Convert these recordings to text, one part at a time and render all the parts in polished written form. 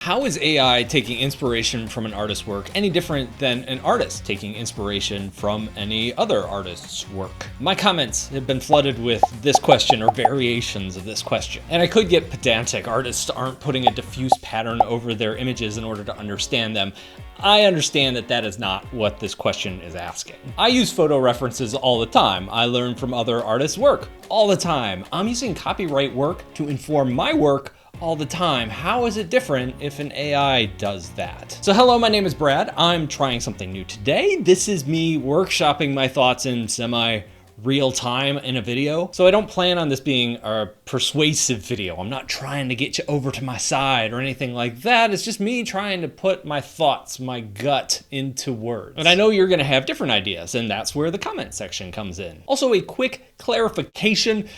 How is AI taking inspiration from an artist's work any different than an artist taking inspiration from any other artist's work? My comments have been flooded with this question or variations of this question. And I could get pedantic. Artists aren't putting a diffuse pattern over their images in order to understand them. I understand that that is not what this question is asking. I use photo references all the time. I learn from other artists' work all the time. I'm using copyright work to inform my work all the time. How is it different if an AI does that? So hello, my name is Brad. I'm trying something new today. This is me workshopping my thoughts in semi-real time in a video. So I don't plan on this being a persuasive video. I'm not trying to get you over to my side or anything like that. It's just me trying to put my thoughts, my gut into words. And I know you're gonna have different ideas, and that's where the comment section comes in. Also, a quick clarification.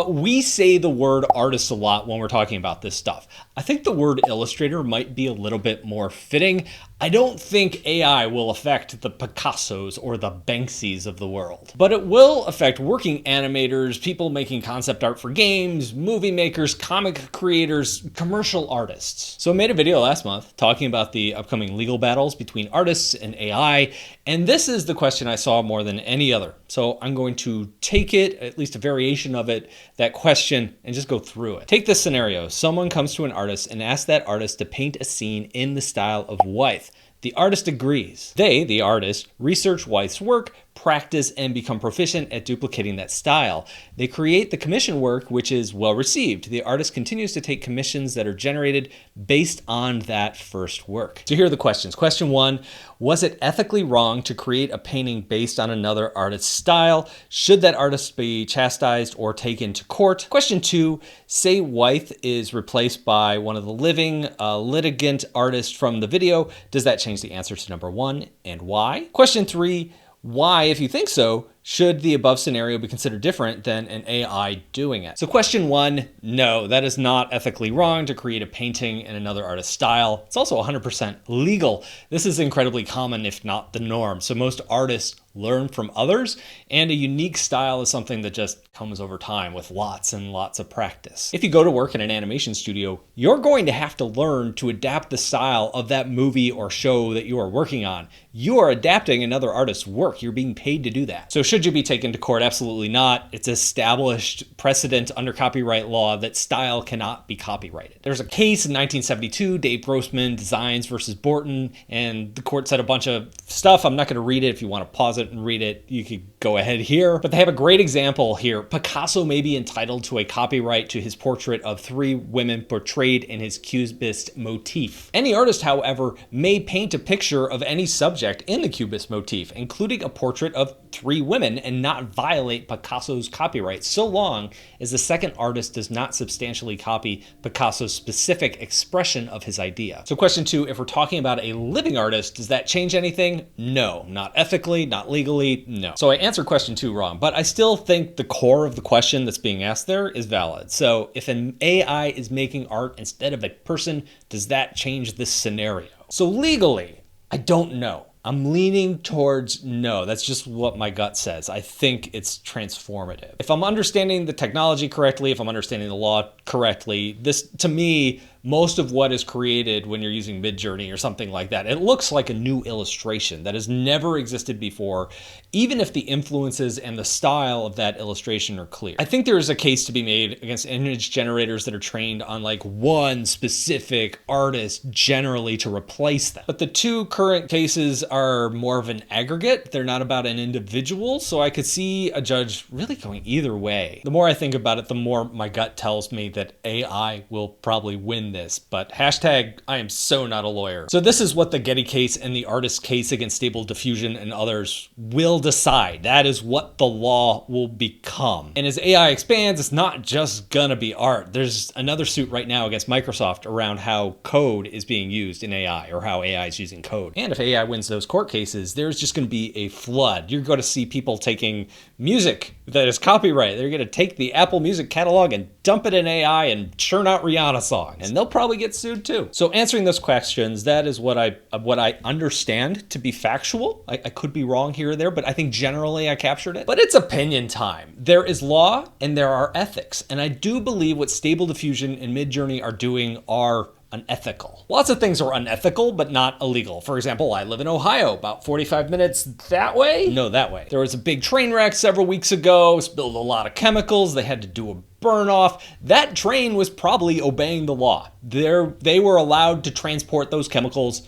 We say the word artist a lot when we're talking about this stuff. I think the word illustrator might be a little bit more fitting. I don't think AI will affect the Picassos or the Banksys of the world, but it will affect working animators, people making concept art for games, movie makers, comic creators, commercial artists. So I made a video last month talking about the upcoming legal battles between artists and AI, and this is the question I saw more than any other. So I'm going to take it, at least a variation of it, that question, and just go through it. Take this scenario. Someone comes to an artist and asks that artist to paint a scene in the style of Wyeth. The artist agrees. They, the artist, research Wyeth's work, practice, and become proficient at duplicating that style. They create the commission work, which is well received. The artist continues to take commissions that are generated based on that first work. So here are the questions. Question 1, was it ethically wrong to create a painting based on another artist's style? Should that artist be chastised or taken to court? Question 2, say Wyeth is replaced by one of the living litigant artists from the video. Does that change the answer to number 1, and why? Question 3, why, if you think so, should the above scenario be considered different than an AI doing it? So question 1, no, that is not ethically wrong to create a painting in another artist's style. It's also 100% legal. This is incredibly common, if not the norm. So most artists learn from others, and a unique style is something that just comes over time with lots and lots of practice. If you go to work in an animation studio, you're going to have to learn to adapt the style of that movie or show that you are working on. You are adapting another artist's work. You're being paid to do that. So should you be taken to court? Absolutely not. It's established precedent under copyright law that style cannot be copyrighted. There's a case in 1972, Dave Grossman Designs versus Borton, and the court said a bunch of stuff. I'm not going to read it. If you want to pause it and read it, you could go ahead here. But they have a great example here. Picasso may be entitled to a copyright to his portrait of 3 women portrayed in his Cubist motif. Any artist, however, may paint a picture of any subject in the Cubist motif, including a portrait of 3 women, and not violate Picasso's copyright, so long as the second artist does not substantially copy Picasso's specific expression of his idea. So question 2, if we're talking about a living artist, does that change anything? No, not ethically, not legally, no. So I answered question 2 wrong, but I still think the core of the question that's being asked there is valid. So if an AI is making art instead of a person, does that change this scenario? So legally, I don't know. I'm leaning towards no. That's just what my gut says. I think it's transformative. If I'm understanding the technology correctly, if I'm understanding the law correctly, this, to me, most of what is created when you're using Midjourney or something like that, it looks like a new illustration that has never existed before, even if the influences and the style of that illustration are clear. I think there is a case to be made against image generators that are trained on like one specific artist generally to replace them. But the 2 current cases are more of an aggregate. They're not about an individual, so I could see a judge really going either way. The more I think about it, the more my gut tells me that AI will probably win this, but hashtag I am so not a lawyer. So this is what the Getty case and the artist case against Stable Diffusion and others will decide. That is what the law will become. And as AI expands, it's not just gonna be art. There's another suit right now against Microsoft around how code is being used in AI, or how AI is using code. And if AI wins those court cases, there's just gonna be a flood. You're gonna see people taking music that is copyrighted. They're gonna take the Apple Music catalog and dump it in AI and churn out Rihanna songs. And they'll probably get sued too. So answering those questions, that is what I understand to be factual. I could be wrong here or there, but I think generally I captured it. But it's opinion time. There is law and there are ethics. And I do believe what Stable Diffusion and Midjourney are doing are unethical. Lots of things are unethical, but not illegal. For example, I live in Ohio, about 45 minutes that way? No, that way. There was a big train wreck several weeks ago, spilled a lot of chemicals, they had to do a burn off. That train was probably obeying the law. They were allowed to transport those chemicals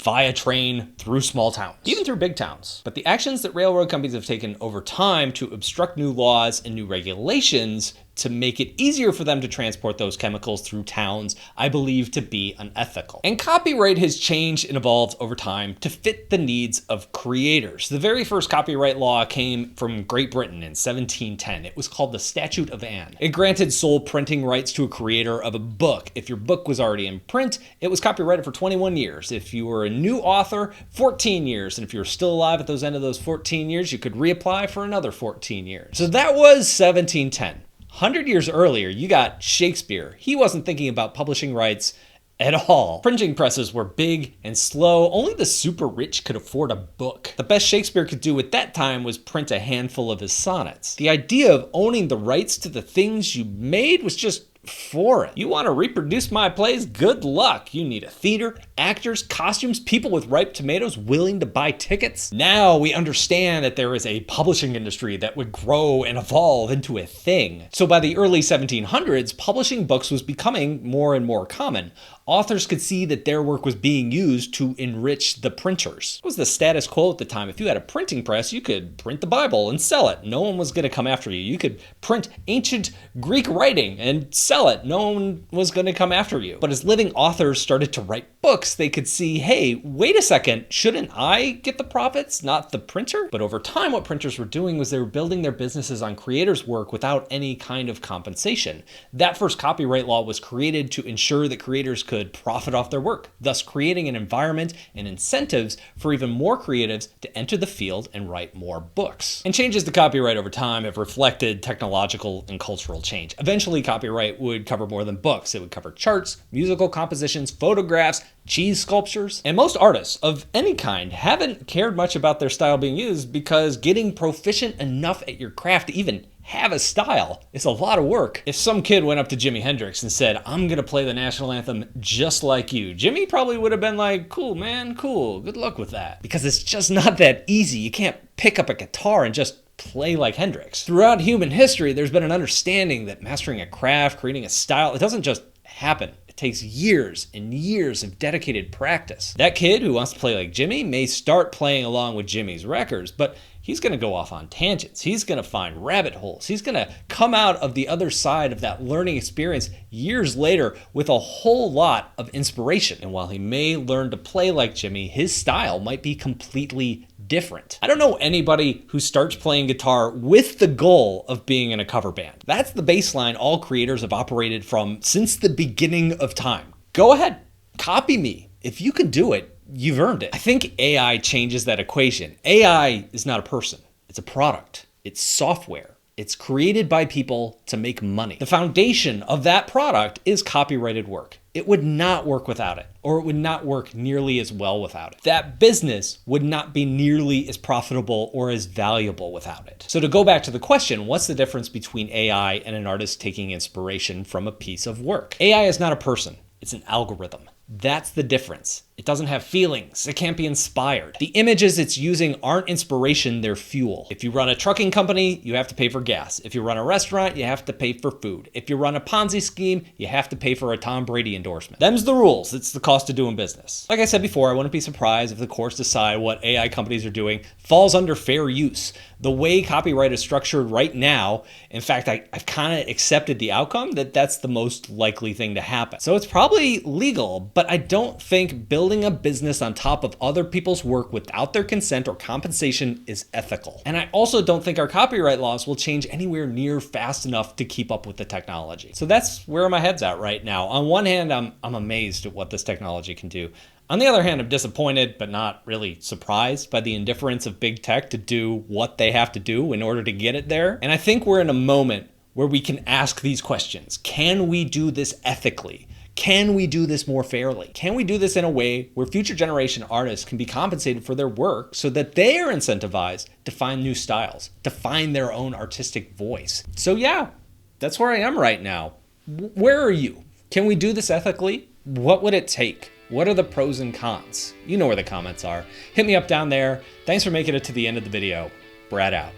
via train through small towns, even through big towns. But the actions that railroad companies have taken over time to obstruct new laws and new regulations to make it easier for them to transport those chemicals through towns, I believe to be unethical. And copyright has changed and evolved over time to fit the needs of creators. The very first copyright law came from Great Britain in 1710. It was called the Statute of Anne. It granted sole printing rights to a creator of a book. If your book was already in print, it was copyrighted for 21 years. If you were a new author, 14 years. And if you were still alive at the end of those 14 years, you could reapply for another 14 years. So that was 1710. 100 years earlier, you got Shakespeare. He wasn't thinking about publishing rights at all. Printing presses were big and slow. Only the super rich could afford a book. The best Shakespeare could do at that time was print a handful of his sonnets. The idea of owning the rights to the things you made was just foreign. You want to reproduce my plays? Good luck. You need a theater, actors, costumes, people with ripe tomatoes willing to buy tickets. Now we understand that there is a publishing industry that would grow and evolve into a thing. So by the early 1700s, publishing books was becoming more and more common. Authors could see that their work was being used to enrich the printers. It was the status quo at the time. If you had a printing press, you could print the Bible and sell it. No one was going to come after you. You could print ancient Greek writing and sell it. No one was going to come after you. But as living authors started to write books, they could see, hey, wait a second, shouldn't I get the profits, not the printer? But over time, what printers were doing was they were building their businesses on creators' work without any kind of compensation. That first copyright law was created to ensure that creators could profit off their work, thus creating an environment and incentives for even more creatives to enter the field and write more books. And changes to copyright over time have reflected technological and cultural change. Eventually, copyright would cover more than books. It would cover charts, musical compositions, photographs, cheese sculptures. And most artists of any kind haven't cared much about their style being used because getting proficient enough at your craft to even have a style is a lot of work. If some kid went up to Jimi Hendrix and said, I'm gonna play the national anthem just like you, Jimmy probably would have been like, cool, man, cool, good luck with that. Because it's just not that easy. You can't pick up a guitar and just play like Hendrix. Throughout human history, there's been an understanding that mastering a craft, creating a style, it doesn't just happen. It takes years and years of dedicated practice. That kid who wants to play like Jimmy may start playing along with Jimmy's records, but he's going to go off on tangents. He's going to find rabbit holes. He's going to come out of the other side of that learning experience years later with a whole lot of inspiration. And while he may learn to play like Jimmy, his style might be completely different. I don't know anybody who starts playing guitar with the goal of being in a cover band. That's the baseline all creators have operated from since the beginning of time. Go ahead, copy me. If you can do it, you've earned it. I think AI changes that equation. AI is not a person. It's a product. It's software. It's created by people to make money. The foundation of that product is copyrighted work. It would not work without it, or it would not work nearly as well without it. That business would not be nearly as profitable or as valuable without it. So to go back to the question, what's the difference between AI and an artist taking inspiration from a piece of work? AI is not a person. It's an algorithm. That's the difference. It doesn't have feelings. It can't be inspired. The images it's using aren't inspiration, they're fuel. If you run a trucking company, you have to pay for gas. If you run a restaurant, you have to pay for food. If you run a Ponzi scheme, you have to pay for a Tom Brady endorsement. Them's the rules. It's the cost of doing business. Like I said before, I wouldn't be surprised if the courts decide what AI companies are doing falls under fair use. The way copyright is structured right now, in fact, I've kind of accepted the outcome that that's the most likely thing to happen. So it's probably legal, but I don't think building a business on top of other people's work without their consent or compensation is ethical. And I also don't think our copyright laws will change anywhere near fast enough to keep up with the technology. So that's where my head's at right now. On one hand, I'm amazed at what this technology can do. On the other hand, I'm disappointed, but not really surprised by the indifference of big tech to do what they have to do in order to get it there. And I think we're in a moment where we can ask these questions. Can we do this ethically? Can we do this more fairly? Can we do this in a way where future generation artists can be compensated for their work so that they are incentivized to find new styles, to find their own artistic voice? So yeah, that's where I am right now. Where are you? Can we do this ethically? What would it take? What are the pros and cons? You know where the comments are. Hit me up down there. Thanks for making it to the end of the video. Brad out.